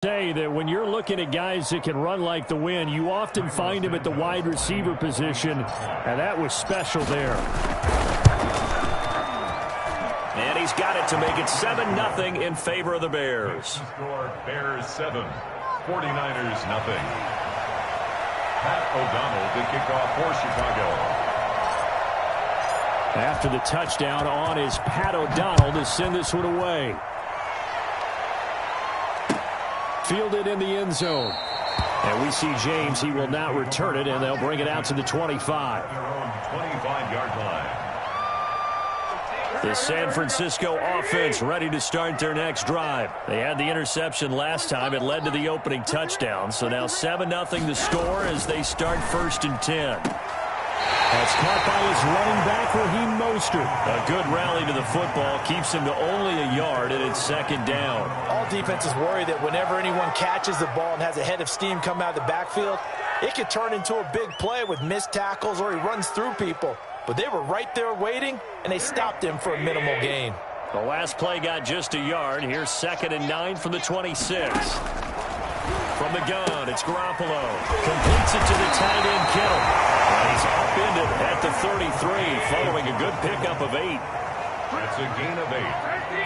Say that when you're looking at guys that can run like the wind, you often find them at the wide receiver position, and that was special there. And he's got it to make it 7-0 in favor of the Bears. Score Bears 7, 49ers nothing. Pat O'Donnell to kick off for Chicago. After the touchdown on is Pat O'Donnell to send this one away. Fielded in the end zone. And we see James. He will not return it, and they'll bring it out to the 25. Their own 25-yard line. The San Francisco offense ready to start their next drive. They had the interception last time. It led to the opening touchdown. So now 7-0 the score as they start 1st and 10. That's caught by his running back, Raheem Mostert. A good rally to the football keeps him to only a yard, and it's 2nd down. All defenses worry that whenever anyone catches the ball and has a head of steam come out of the backfield, it could turn into a big play with missed tackles or he runs through people. But they were right there waiting, and they stopped him for a minimal gain. The last play got just a yard. Here's 2nd and 9 from the 26. From the gun, it's Garoppolo. Completes it to the tight end, Kittle. And he's upended at the 33, following a good pickup of 8. That's a gain of 8.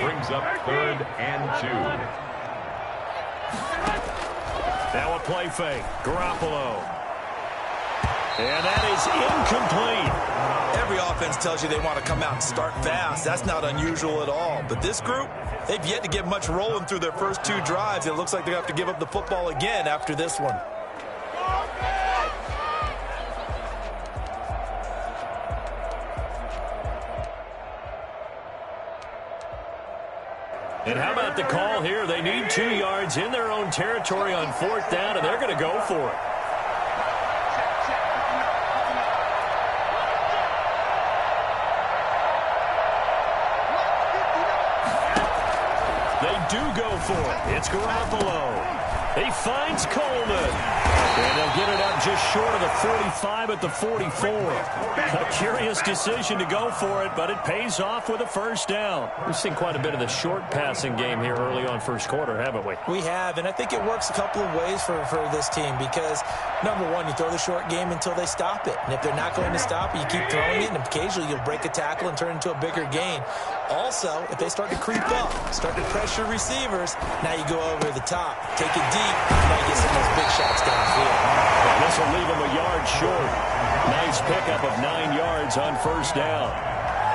Brings up 3rd and 2. Now a play fake. Garoppolo. And that is incomplete. Every offense tells you they want to come out and start fast. That's not unusual at all. But this group, they've yet to get much rolling through their first 2 drives. It looks like they're going to have to give up the football again after this one. And how about the call here? They need 2 yards in their own territory on 4th down, and they're going to go for it. They do go for it. It's Garoppolo. He finds Coleman. And they'll get it up just short of the 45 at the 44. A curious decision to go for it, but it pays off with a 1st down. We've seen quite a bit of the short passing game here early on 1st quarter, haven't we? We have, and I think it works a couple of ways for this team because, number one, you throw the short game until they stop it. And if they're not going to stop it, you keep throwing it, and occasionally you'll break a tackle and turn it into a bigger gain. Also, if they start to creep up, start to pressure receivers, now you go over the top, take it deep, now you get some of those big shots downfield. This will leave him a yard short. Nice pickup of 9 yards on 1st down.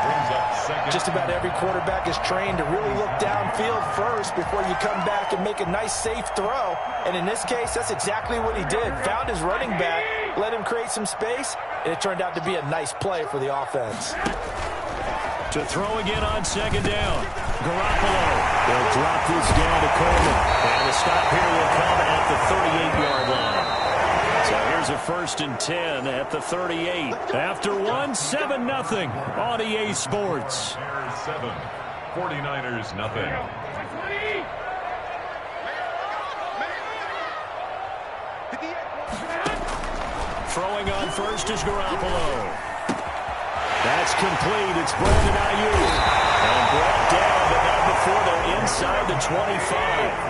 Brings up 2nd. Just about every quarterback is trained to really look downfield first before you come back and make a nice, safe throw. And in this case, that's exactly what he did. Found his running back, let him create some space, and it turned out to be a nice play for the offense. To throw again on 2nd down. Garoppolo. They'll drop this down to Coleman. And the stop here will come at the 38-yard line. So here's a 1st and 10 at the 38. After 1, 7-0 on EA Sports. Bears 7, 49ers nothing. Throwing on 1st is Garoppolo. That's complete. It's Brandon Ayuk. And brought down, but not before they're inside the 25.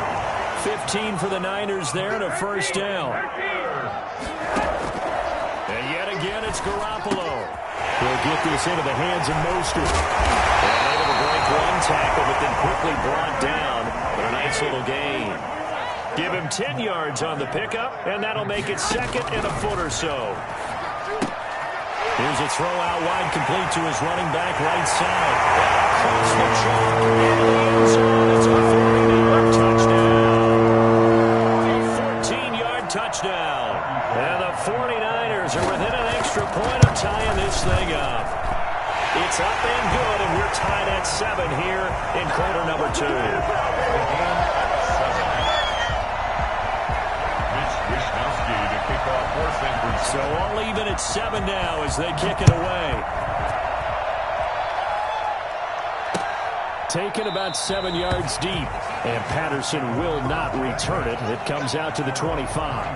15 for the Niners there and a 1st down. And yet again, it's Garoppolo. He'll get this into the hands of Mostert. And able to break 1 tackle, but then quickly brought down. But a nice little gain. Give him 10 yards on the pickup, and that'll make it 2nd and a foot or so. Here's a throw out wide, complete to his running back right side. Across the chalk in the end zone. It's a 40-yard touchdown. 14-yard touchdown. And the 49ers are within an extra point of tying this thing up. It's up and good, and we're tied at 7 here in quarter number 2. So all even at 7 now as they kick it away. Taken about 7 yards deep. And Patterson will not return it. It comes out to the 25.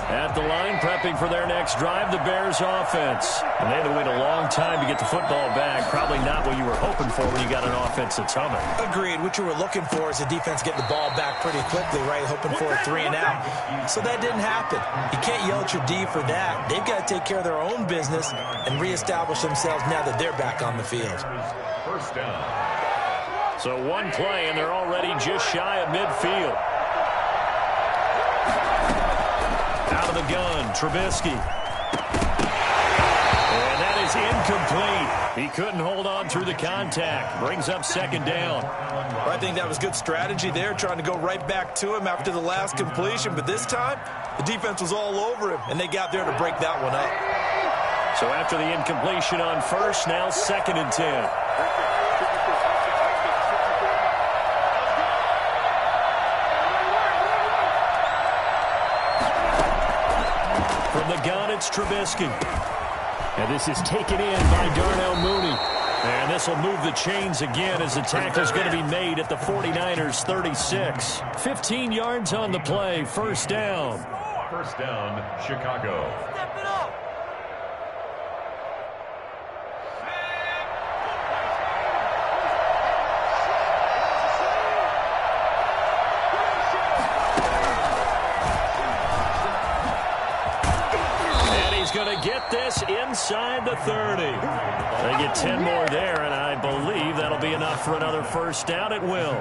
At the line, prepping for their next drive, the Bears offense. And they had to wait a long time to get the football back. Probably not what you were hoping for when you got an offense that's humming. Agreed. What you were looking for is the defense getting the ball back pretty quickly, right? Hoping for a 3 and out. So that didn't happen. You can't yell at your D for that. They've got to take care of their own business and reestablish themselves now that they're back on the field. First down. So one play, and they're already just shy of midfield. Out of the gun, Trubisky. And that is incomplete. He couldn't hold on through the contact. Brings up second down. I think that was good strategy there, trying to go right back to him after the last completion. But this time, the defense was all over him, and they got there to break that one up. So after the incompletion on first, now 2nd and 10. From the gun, it's Trubisky. And this is taken in by Darnell Mooney. And this will move the chains again as the tackle is going to be made at the 49ers 36. 15 yards on the play, first down. First down, Chicago. Step it up. Going to get this inside the 30. They get 10 more there, and I believe that'll be enough for another first down. It will.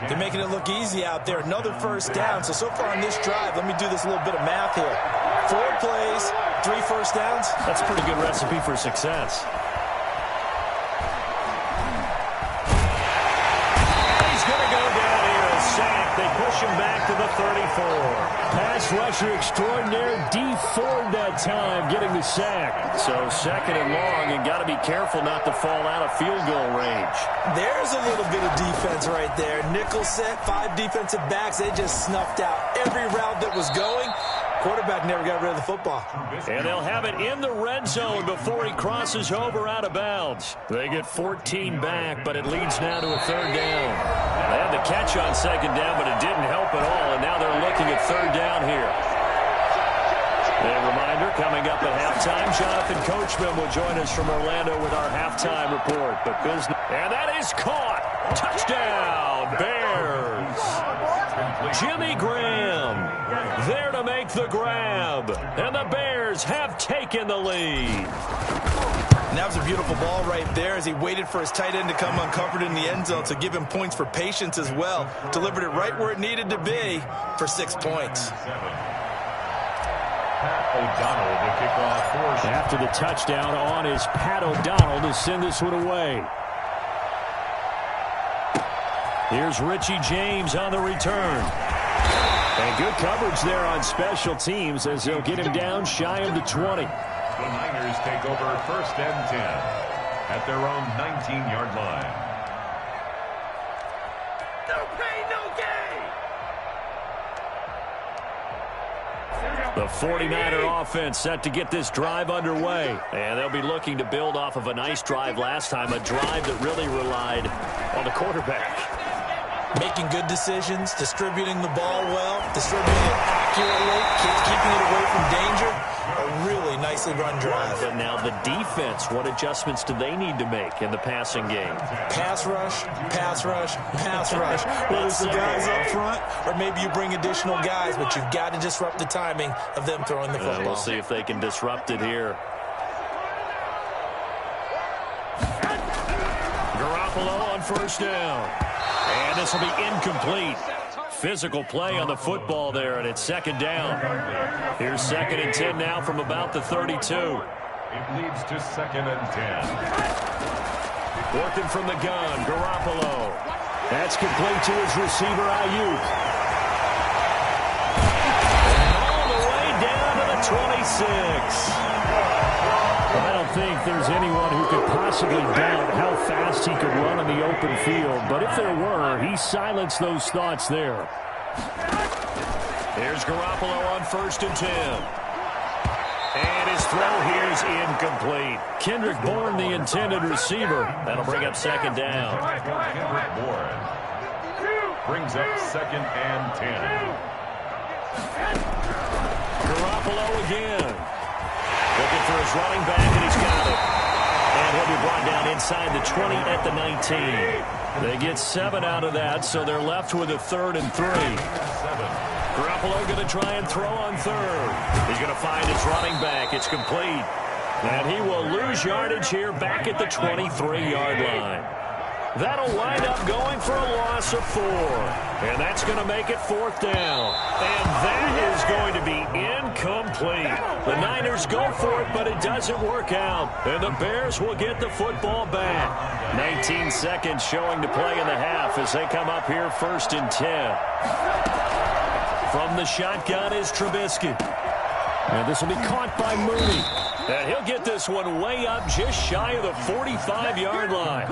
They're making it look easy out there. Another first down. So far on this drive, let me do this little bit of math here. 4 plays, 3 first downs. That's a pretty good recipe for success. He's going to go down here, a sack. They push him back to the 34. Pass rusher extraordinaire, D Ford that time, getting the sack. So 2nd and long, and got to be careful not to fall out of field goal range. There's a little bit of defense right there. Nickel set, 5 defensive backs. They just snuffed out every route that was going. Quarterback never got rid of the football. And they'll have it in the red zone before he crosses over out of bounds. They get 14 back, but it leads now to a 3rd down. They had the catch on 2nd down, but it didn't help at all, and now they're looking at 3rd down here. A reminder, coming up at halftime, Jonathan Coachman will join us from Orlando with our halftime report. But business, and that is caught. Touchdown, Bears. Jimmy Graham there to make the grab, and the Bears have taken the lead. And that was a beautiful ball right there as he waited for his tight end to come uncovered in the end zone to give him points for patience as well. Delivered it right where it needed to be for 6 points. Pat O'Donnell to kick off. After the touchdown on is Pat O'Donnell to send this one away. Here's Richie James on the return. And good coverage there on special teams as they'll get him down shy of the 20. The Niners take over 1st and 10 at their own 19-yard line. No pain, no gain. The 49er offense set to get this drive underway. And they'll be looking to build off of a nice drive last time, a drive that really relied on the quarterback. Making good decisions, distributing the ball well, distributing it accurately, keeping it away from danger. A really nicely run drive. But now the defense, what adjustments do they need to make in the passing game? Pass rush, pass rush, pass rush. Whether it's the guys up front or maybe you bring additional guys, but you've got to disrupt the timing of them throwing the football. We'll see if they can disrupt it here. Garoppolo on 1st down. And this will be incomplete. Physical play on the football there, and it's 2nd down. Here's 2nd and 10 now from about the 32. It leads to 2nd and 10. Working from the gun, Garoppolo. That's complete to his receiver, Ayuk. All the way down to the 26. I don't think there's anyone who could possibly doubt how fast he could run in the open field. But if there were, he silenced those thoughts there. Here's Garoppolo on 1st and 10. And his throw here is incomplete. Kendrick Bourne, the intended receiver. That'll bring up 2nd down. Kendrick Bourne brings up 2nd and 10. Garoppolo again. Looking for his running back, and he's got it. And he'll be brought down inside the 20 at the 19. They get 7 out of that, so they're left with a 3rd and 3. Garoppolo going to try and throw on 3rd. He's going to find his running back. It's complete. And he will lose yardage here back at the 23-yard line. That'll wind up going for a loss of 4. And that's going to make it 4th down. And that is going to be incomplete. The Niners go for it, but it doesn't work out. And the Bears will get the football back. 19 seconds showing to play in the half as they come up here 1st and 10. From the shotgun is Trubisky. And this will be caught by Mooney. And he'll get this one way up just shy of the 45-yard line.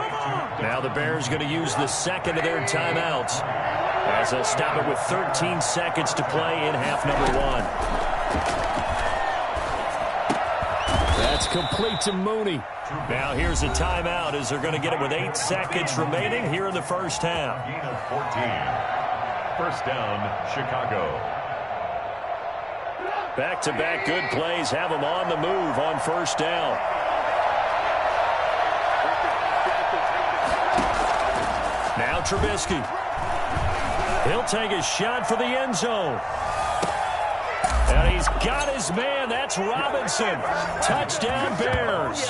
Now the Bears going to use the second of their timeouts as they'll stop it with 13 seconds to play in half number 1. That's complete to Mooney. Now here's a timeout as they're going to get it with 8 seconds remaining here in the first half. Gain of 14. First down, Chicago. Back-to-back good plays have them on the move on first down. Now Trubisky. He'll take a shot for the end zone. And he's got his man. That's Robinson. Touchdown, Bears.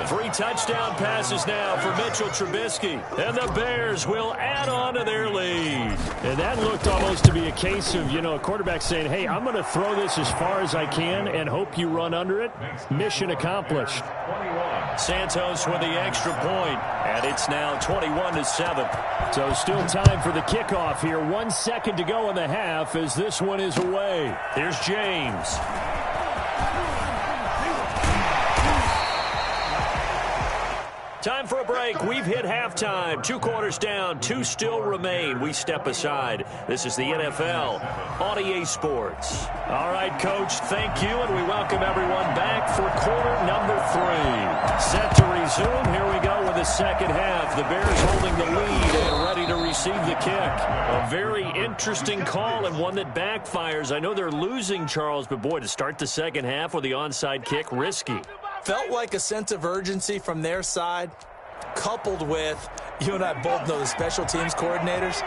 3 touchdown passes now for Mitchell Trubisky. And the Bears will add on to their lead. And that looked almost to be a case of, a quarterback saying, hey, I'm going to throw this as far as I can and hope you run under it. Mission accomplished. Santos with the extra point, and it's now 21-7. So still time for the kickoff here. 1 second to go in the half as this one is away. Here's James. Time for a break. We've hit halftime. 2 quarters down. 2 still remain. We step aside. This is the NFL on EA Sports. All right, Coach, thank you, and we welcome everyone back for quarter number 3. Set to resume. Here we go with the second half. The Bears holding the lead and ready to receive the kick. A very interesting call and one that backfires. I know they're losing, Charles, but boy, to start the second half with the onside kick, risky. Felt like a sense of urgency from their side, coupled with, you and I both know the special teams coordinators,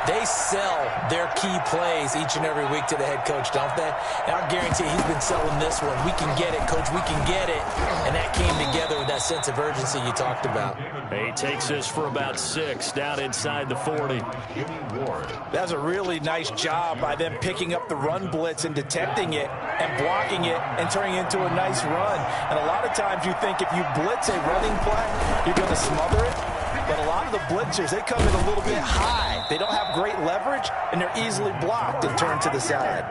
they sell their key plays each and every week to the head coach, don't they? And I guarantee he's been selling this one. We can get it, Coach. We can get it. And that came together with that sense of urgency you talked about. He takes this for about 6 down inside the 40. That's a really nice job by them picking up the run blitz and detecting it and blocking it and turning it into a nice run. And a lot of times you think if you blitz a running play, you're going to smother it. But a lot of the blitzers, they come in a little bit high. They don't have great leverage, and they're easily blocked and turned to the side.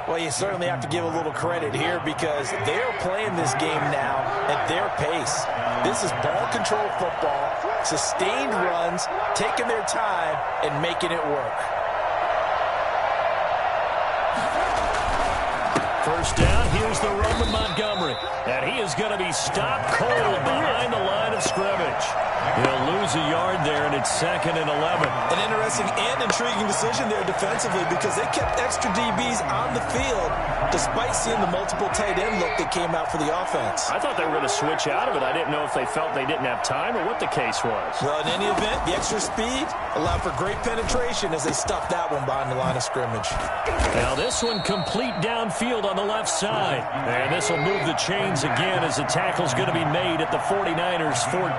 Well, you certainly have to give a little credit here because they're playing this game now at their pace. This is ball control football, sustained runs, taking their time, and making it work. First down, here's the run with Montgomery. And he is going to be stopped cold behind the line of scrimmage. He'll lose a yard there, and it's 2nd and 11. An interesting and intriguing decision there defensively because they kept extra DBs on the field despite seeing the multiple tight end look that came out for the offense. I thought they were going to switch out of it. I didn't know if they felt they didn't have time or what the case was. Well, in any event, the extra speed allowed for great penetration as they stuffed that one behind the line of scrimmage. Now this one complete downfield on the left side. And this will move the chains again as the tackle's going to be made at the 49ers 14.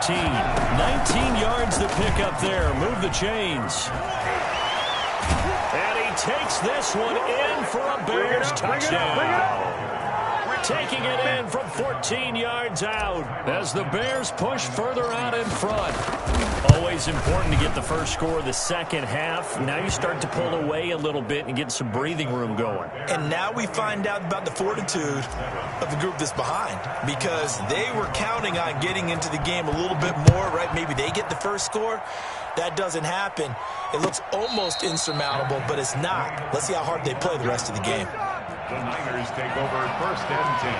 19 yards to pick up there. Move the chains. And he takes this one in for a Bears touchdown. Taking it in from 14 yards out as the Bears push further out in front. Always important to get the first score of the second half. Now you start to pull away a little bit and get some breathing room going. And now we find out about the fortitude of the group that's behind because they were counting on getting into the game a little bit more, right? Maybe they get the first score. That doesn't happen. It looks almost insurmountable, but it's not. Let's see how hard they play the rest of the game. The Niners take over 1st and 10.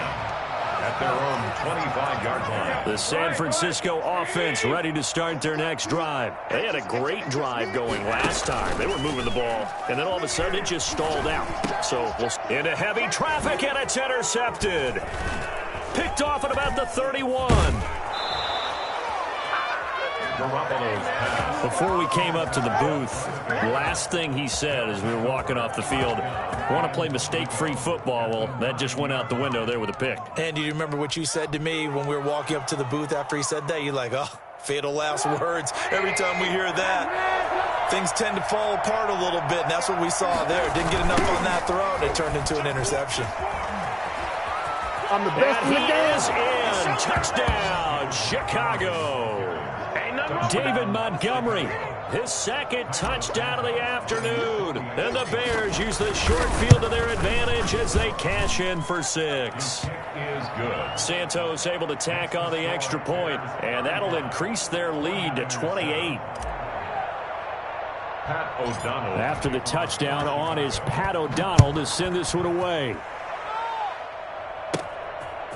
at their own 25-yard line. The San Francisco offense ready to start their next drive. They had a great drive going last time. They were moving the ball, and then all of a sudden it just stalled out. So into heavy traffic, and it's intercepted. Picked off at about the 31. Before we came up to the booth, last thing he said as we were walking off the field, want to play mistake-free football. Well, that just went out the window there with a pick. And do you remember what you said to me when we were walking up to the booth after he said that? You're like, oh, fatal last words. Every time we hear that, things tend to fall apart a little bit, and that's what we saw there. Didn't get enough on that throw, and it turned into an interception. I'm the best and he is in. Touchdown, Chicago. David Montgomery, his second touchdown of the afternoon. And the Bears use the short field to their advantage as they cash in for 6. Is good. Santos able to tack on the extra point, and that'll increase their lead to 28. Pat O'Donnell. After the touchdown on is Pat O'Donnell to send this one away.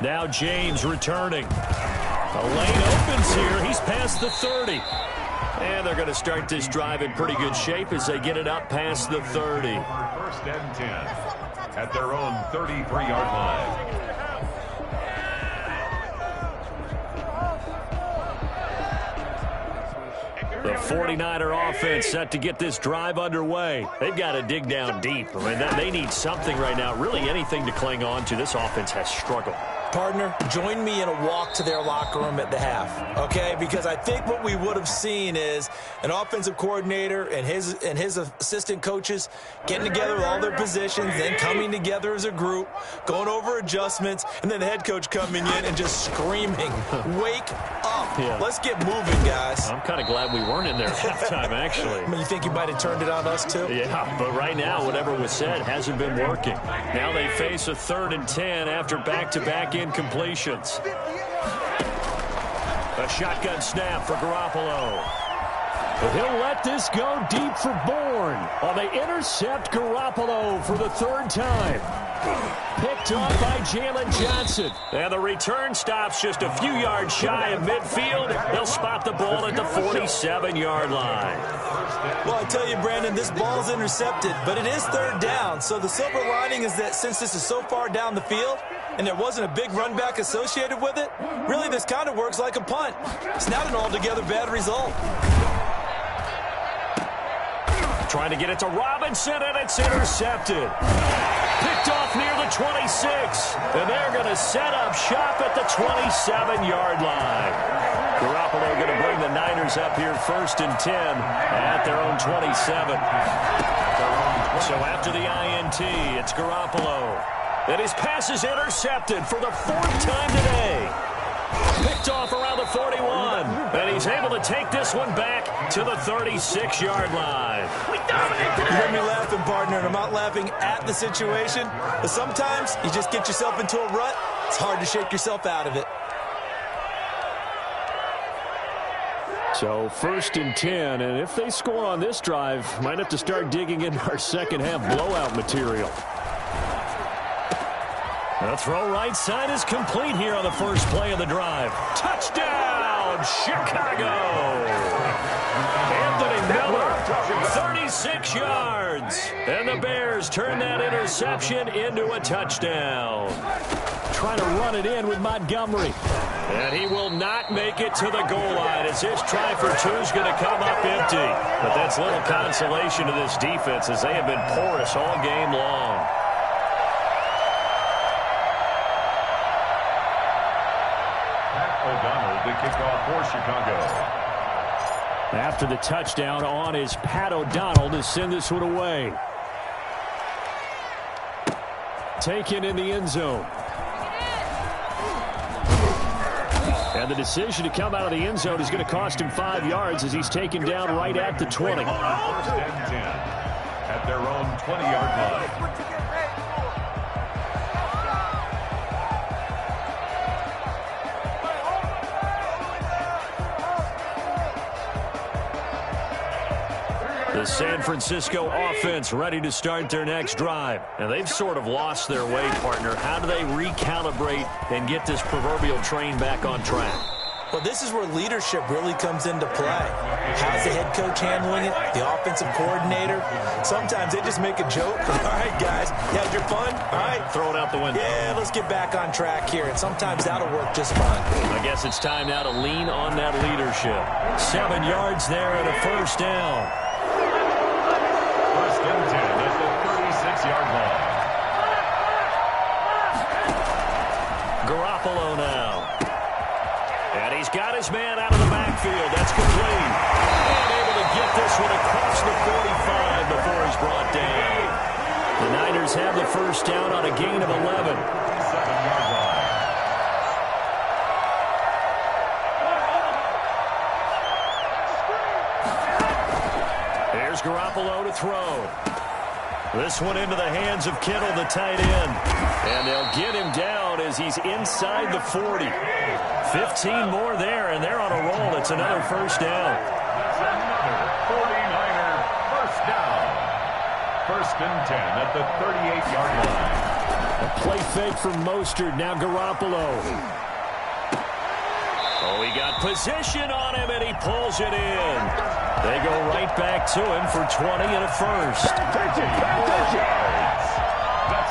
Now James returning. The lane opens here. He's past the 30. And they're going to start this drive in pretty good shape as they get it up past the 30. First and 10 at their own 33-yard line. The 49er offense set to get this drive underway. They've got to dig down deep. I mean, they need something right now, really anything to cling on to. This offense has struggled. Partner, join me in a walk to their locker room at the half, okay? Because I think what we would have seen is an offensive coordinator and his assistant coaches getting together with all their positions, then coming together as a group, going over adjustments, and then the head coach coming in and just screaming, wake up. Yeah. Let's get moving, guys. I'm kind of glad we weren't in there at halftime, actually. I mean, you think you might have turned it on us, too? Yeah, but right now, whatever was said hasn't been working. Now they face a 3rd and 10 after back-to-back incompletions. A shotgun snap for Garoppolo. But he'll let this go deep for Bourne. While they intercept Garoppolo for the 3rd time. Picked off by Jalen Johnson. And the return stops just a few yards shy of midfield. They'll spot the ball at the 47-yard line. Well, I tell you, Brandon, this ball's intercepted, but it is 3rd down. So the silver lining is that since this is so far down the field and there wasn't a big run back associated with it, really this kind of works like a punt. It's not an altogether bad result. Trying to get it to Robinson, and it's intercepted. Picked off near the 26. And they're going to set up shop at the 27-yard line. Garoppolo going to bring the Niners up here 1st and 10 at their own 27. So after the INT, it's Garoppolo. And his pass is intercepted for the 4th time today. Picked off around the 41. And he's able to take this one back to the 36-yard line. You heard me laughing, partner, and I'm not laughing at the situation. But sometimes you just get yourself into a rut. It's hard to shake yourself out of it. So 1st and 10, and if they score on this drive, might have to start digging into our second half blowout material. The throw right side is complete here on the first play of the drive. Touchdown, Chicago! Anthony Miller, 36 yards. And the Bears turn that interception into a touchdown. Trying to run it in with Montgomery. And he will not make it to the goal line as his try for 2 is going to come up empty. But that's little consolation to this defense as they have been porous all game long. O'Donnell, the kickoff for Chicago. After the touchdown on is Pat O'Donnell to send this one away. Taken in the end zone. And the decision to come out of the end zone is going to cost him 5 yards as he's taken down right at the 20. 1st and 10 at their own 20-yard line. The San Francisco offense ready to start their next drive. And they've sort of lost their way, partner. How do they recalibrate and get this proverbial train back on track? Well, this is where leadership really comes into play. How's the head coach handling it? The offensive coordinator? Sometimes they just make a joke. All right, guys, you had your fun? All right. Throw it out the window. Yeah, let's get back on track here. And sometimes that'll work just fine. I guess it's time now to lean on that leadership. 7 yards there and a first down. First and 10 at the 36-yard line. Garoppolo now. And he's got his man out of the backfield. That's complete. And able to get this one across the 45 before he's brought down. The Niners have the first down on a gain of 11. 7-yard line. Here's Garoppolo to throw. This one into the hands of Kittle, the tight end. And they'll get him down as he's inside the 40. 15 more there, and they're on a roll. It's another first down. That's another 49er first down. First and 10 at the 38-yard line. A play fake from Mostert. Now Garoppolo. Oh, he got position on him, and he pulls it in. They go right back to him for 20 and a first. That's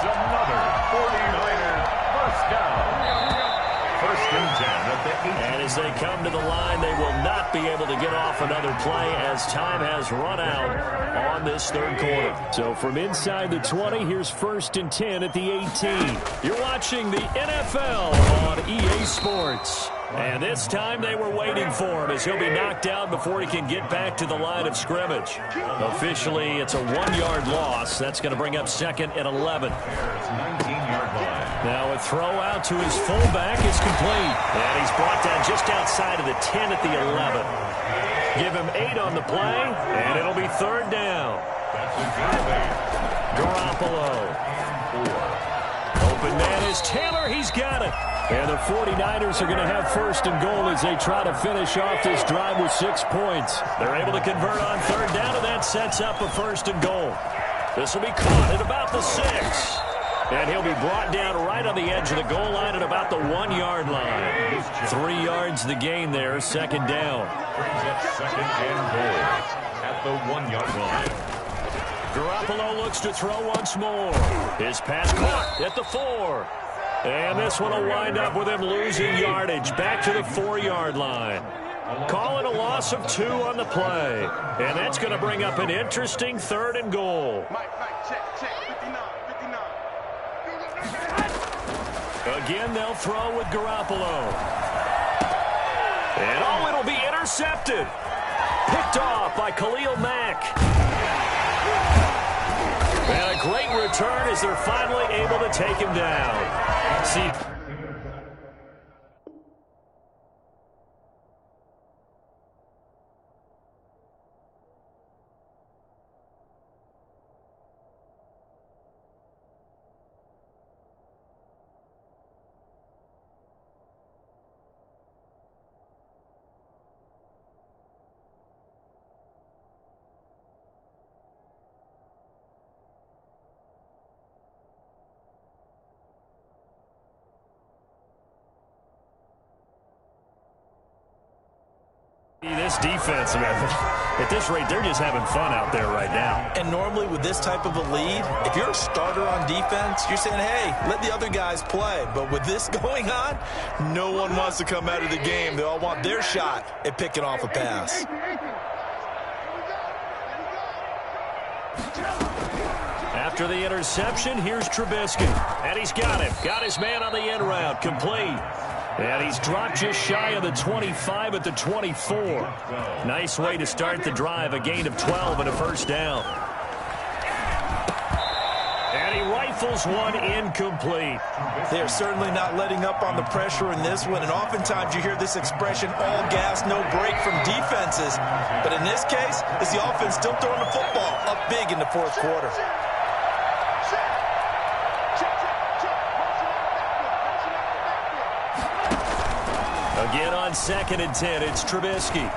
another 49er first down. First and 10 at the 8. And as they come to the line, they will not be able to get off another play as time has run out on this third quarter. So from inside the 20, here's first and 10 at the 18. You're watching the NFL on EA Sports. And this time they were waiting for him as he'll be knocked down before he can get back to the line of scrimmage. Officially, it's a 1-yard loss. That's going to bring up second and 11. 19-yard line. Now a throw out to his fullback is complete. And he's brought down just outside of the 10 at the 11. Give him 8 on the play, and it'll be third down. Garoppolo. Open man is Taylor. He's got it. And the 49ers are going to have first and goal as they try to finish off this drive with 6 points. They're able to convert on third down, and that sets up a first and goal. This will be caught at about the 6. And he'll be brought down right on the edge of the goal line at about the 1-yard line. 3 yards the gain there, second down. Brings up second and goal at the 1-yard line. Garoppolo looks to throw once more. His pass caught at the 4. And this one will wind up with him losing yardage back to the 4-yard line. Calling a loss of 2 on the play. And that's going to bring up an interesting third and goal. Again, they'll throw with Garoppolo. And oh, it'll be intercepted. Picked off by Khalil Mack. And a great return as they're finally able to take him down. See. This defense, at this rate, they're just having fun out there right now. And normally with this type of a lead, if you're a starter on defense, you're saying, hey, let the other guys play. But with this going on, no one wants to come out of the game. They all want their shot at picking off a pass. After the interception, here's Trubisky. And he's got it. Got his man on the end route. Complete. And he's dropped just shy of the 25 at the 24. Nice way to start the drive. A gain of 12 and a first down. And he rifles one incomplete. They're certainly not letting up on the pressure in this one. And oftentimes you hear this expression, all gas, no break from defenses. But in this case, it's the offense still throwing the football up big in the fourth quarter. Again on 2nd and 10, it's Trubisky.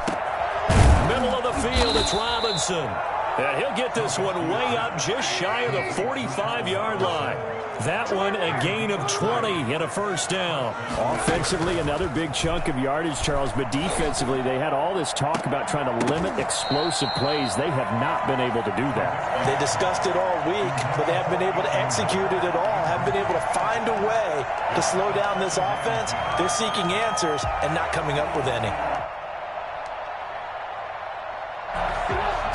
Middle of the field, it's Robinson. And he'll get this one way up just shy of the 45-yard line. That one a gain of 20 and a first down. Offensively, another big chunk of yardage, Charles, but defensively, they had all this talk about trying to limit explosive plays. They have not been able to do that. They discussed it all week, but they haven't been able to execute it at all, haven't been able to find a way to slow down this offense. They're seeking answers and not coming up with any.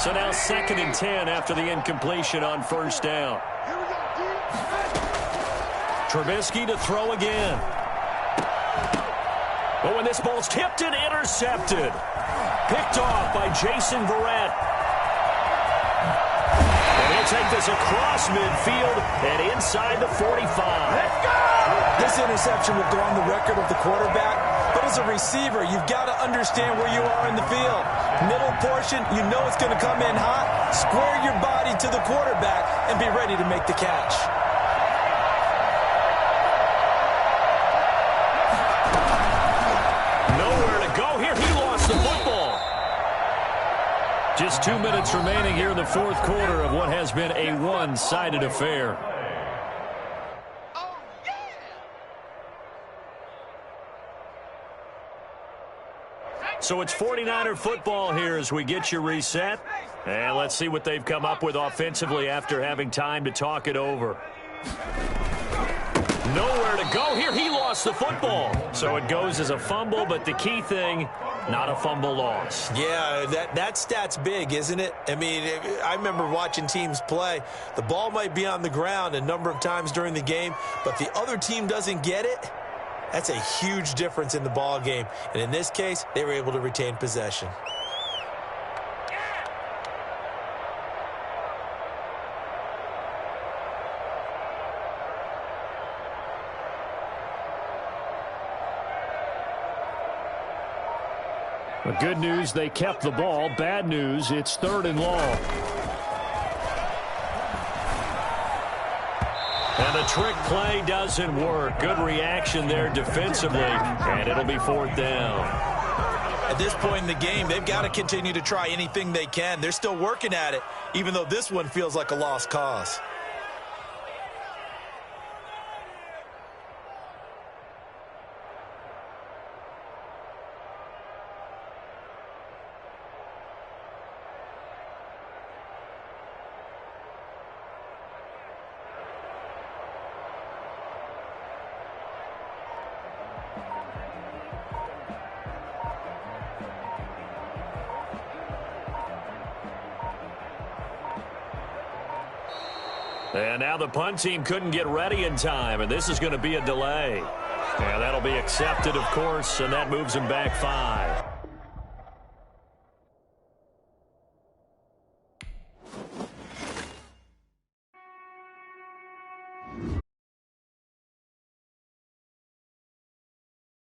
So now 2nd and 10 after the incompletion on first down. Trubisky to throw again. But when this ball's tipped and intercepted. Picked off by Jason Verrett. And he'll take this across midfield and inside the 45. Let's go! This interception will go on the record of the quarterback. But as a receiver, you've got to understand where you are in the field. Middle portion, you know it's going to come in hot. Square your body to the quarterback and be ready to make the catch. Nowhere to go here. He lost the football. Just 2 minutes remaining here in the fourth quarter of what has been a one-sided affair. So it's 49er football here as we get you reset. And let's see what they've come up with offensively after having time to talk it over. Nowhere to go here. He lost the football. So it goes as a fumble, but the key thing, not a fumble loss. Yeah, that stat's big, isn't it? I mean, I remember watching teams play. The ball might be on the ground a number of times during the game, but the other team doesn't get it. That's a huge difference in the ball game. And in this case, they were able to retain possession. The good news, they kept the ball. Bad news, it's 3rd and long. And the trick play doesn't work. Good reaction there defensively, and it'll be 4th down. At this point in the game, they've got to continue to try anything they can. They're still working at it, even though this one feels like a lost cause. And now the punt team couldn't get ready in time, and this is going to be a delay. And that'll be accepted, of course, and that moves them back 5.